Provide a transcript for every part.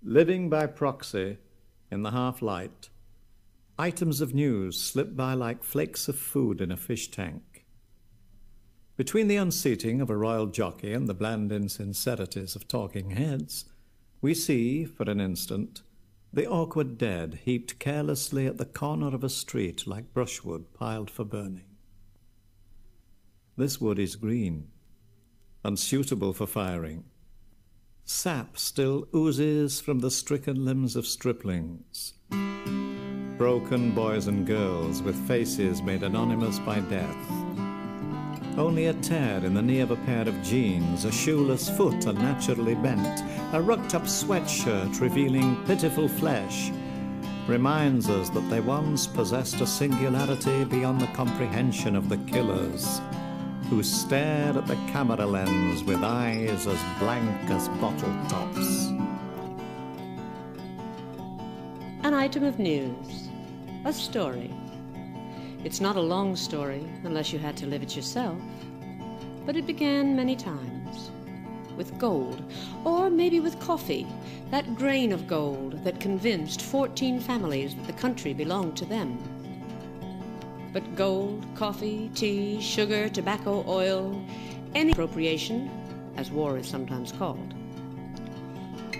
Living by proxy in the half-light, items of news slip by like flakes of food in a fish tank. Between the unseating of a royal jockey and the bland insincerities of talking heads, we see, for an instant, the awkward dead heaped carelessly at the corner of a street like brushwood piled for burning. This wood is green, unsuitable for firing. Sap still oozes from the stricken limbs of striplings. Broken boys and girls with faces made anonymous by death. Only a tear in the knee of a pair of jeans, a shoeless foot unnaturally bent, a rucked-up sweatshirt revealing pitiful flesh, reminds us that they once possessed a singularity beyond the comprehension of the killers, who stared at the camera lens with eyes as blank as bottle tops. An item of news, a story. It's not a long story unless you had to live it yourself, but it began many times with gold, or maybe with coffee, that grain of gold that convinced 14 families that the country belonged to them. But gold, coffee, tea, sugar, tobacco, oil, any appropriation, as war is sometimes called.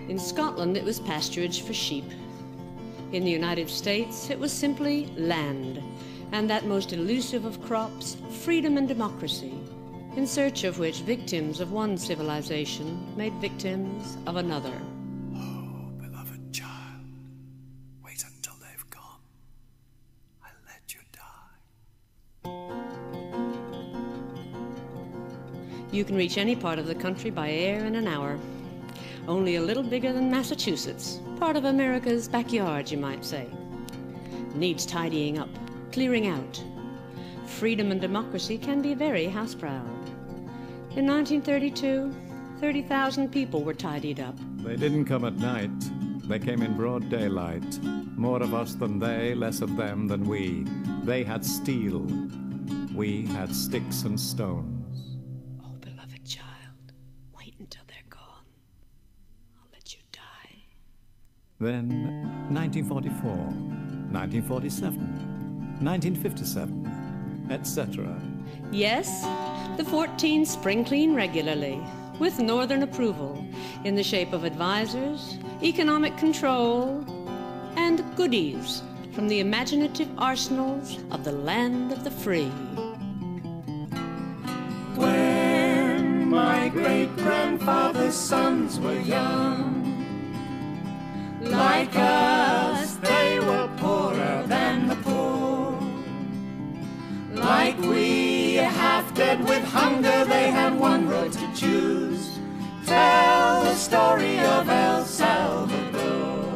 In Scotland, it was pasturage for sheep. In the United States, it was simply land, and that most elusive of crops, freedom and democracy, in search of which victims of one civilization made victims of another. Oh, beloved child, wait until they've gone. I'll let you die. You can reach any part of the country by air in an hour. Only a little bigger than Massachusetts, part of America's backyard, you might say. Needs tidying up, clearing out. Freedom and democracy can be very house-proud. In 1932, 30,000 people were tidied up. They didn't come at night. They came in broad daylight. More of us than they, less of them than we. They had steel. We had sticks and stones. Oh, beloved child, wait until they're gone. I'll let you die. Then 1944, 1947, 1957, etc. Yes, the 14 spring clean regularly, with northern approval, in the shape of advisors, economic control, and goodies from the imaginative arsenals of the land of the free. When my great-grandfather's sons were young, like us, they were poorer than the poor. Like we, half dead with hunger, they had one road to choose. Tell the story of El Salvador.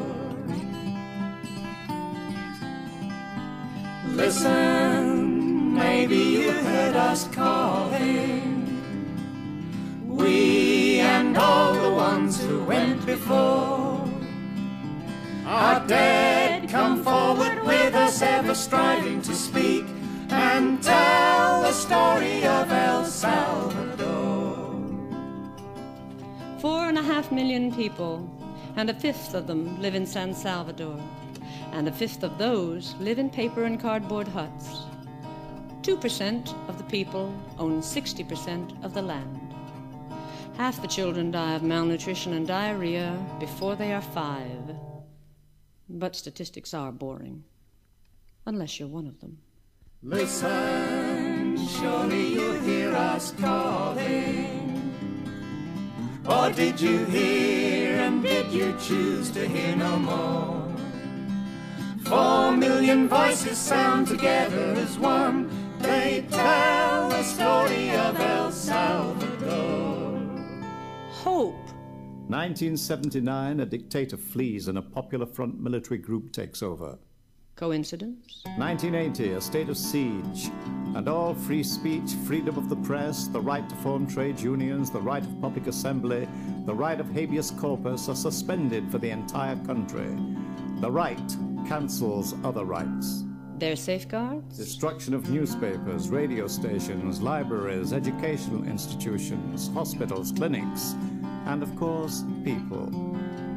Listen, maybe you heard us calling. We and all the ones who went before are dead. Come forward with us, ever striving to speak and tell the story of El Salvador. 4.5 million people, and 1/5 of them live in San Salvador, and 1/5 of those live in paper and cardboard huts. 2% of the people own 60% of the land. Half the children die of malnutrition and diarrhea before they are 5. But statistics are boring, unless you're one of them. Listen, surely you hear us calling. Or did you hear and did you choose to hear no more? 4 million voices sound together as one. They tell the story of El Salvador. Hope. 1979, a dictator flees and a Popular Front military group takes over. Coincidence? 1980, a state of siege, and all free speech, freedom of the press, the right to form trade unions, the right of public assembly, the right of habeas corpus are suspended for the entire country. The right cancels other rights. Their safeguards? Destruction of newspapers, radio stations, libraries, educational institutions, hospitals, clinics, and of course, people.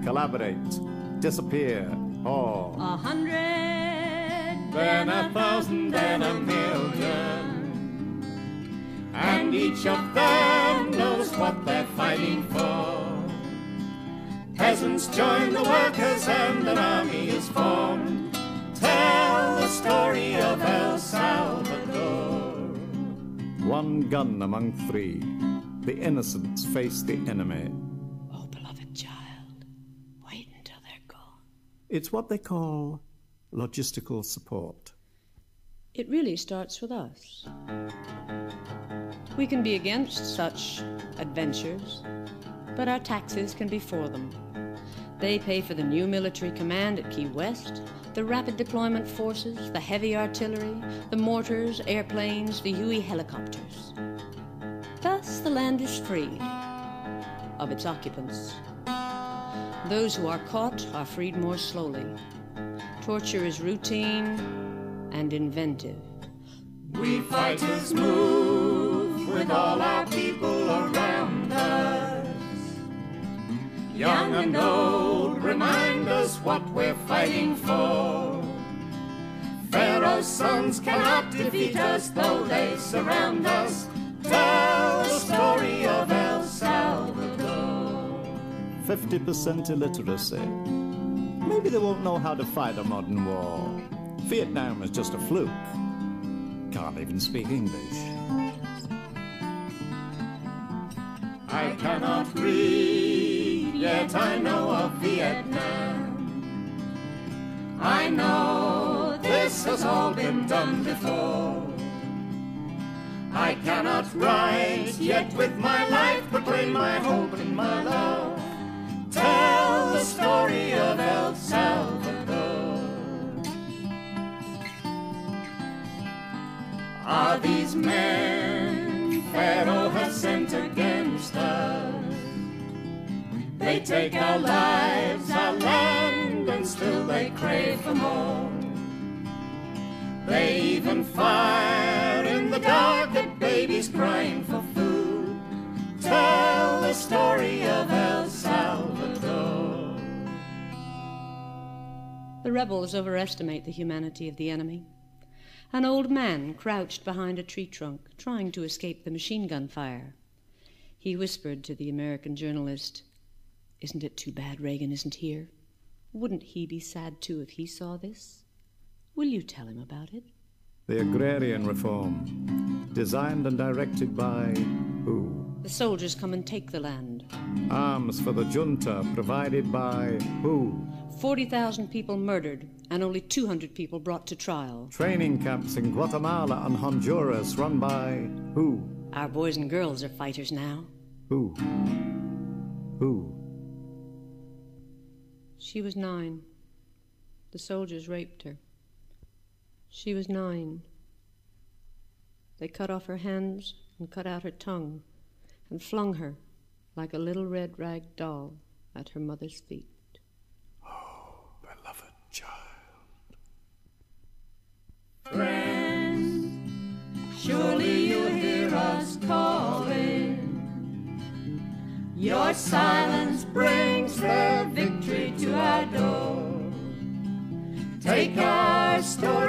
collaborate, disappear, or 100, then 1,000, then 1,000,000. And each of them knows what they're fighting for. Peasants join the workers and an army is formed. Tell the story of El Salvador. one gun among three. The innocents face the enemy. oh beloved child, wait until they're gone. It's what they call logistical support. It really starts with us. We can be against such adventures, but our taxes can be for them. They pay for the new military command at Key West, the rapid deployment forces, the heavy artillery, the mortars, airplanes, the Huey helicopters. Thus the land is freed of its occupants. Those who are caught are freed more slowly. Torture is routine and inventive. We fighters move with all our people around us. Young and old remind us what we're fighting for. Pharaoh's sons cannot defeat us though they surround us. Tell the story of El Salvador. 50% illiteracy. Maybe they won't know how to fight a modern war. Vietnam is just a fluke. Can't even speak English. I cannot read, yet I know of Vietnam. I know this has all been done before. I cannot write, yet with my life proclaim my hope and my love. Tell the story of El Salvador. Are these men Pharaoh has sent against us? They take our lives, our land, and still they crave for more. They even fire in the dark at babies crying for food. Tell the story of El Salvador. The rebels overestimate the humanity of the enemy. An old man crouched behind a tree trunk, trying to escape the machine gun fire. He whispered to the American journalist, "Isn't it too bad Reagan isn't here? Wouldn't he be sad too if he saw this? Will you tell him about it?" The agrarian reform, designed and directed by who? The soldiers come and take the land. Arms for the junta, provided by who? 40,000 people murdered and only 200 people brought to trial. Training camps in Guatemala and Honduras, run by who? Our boys and girls are fighters now. Who? Who? She was 9. The soldiers raped her. She was 9. They cut off her hands and cut out her tongue and flung her like a little red rag doll at her mother's feet. Oh, beloved child. Friends, surely you hear us calling. Your silence brings the victory to our door. Take our story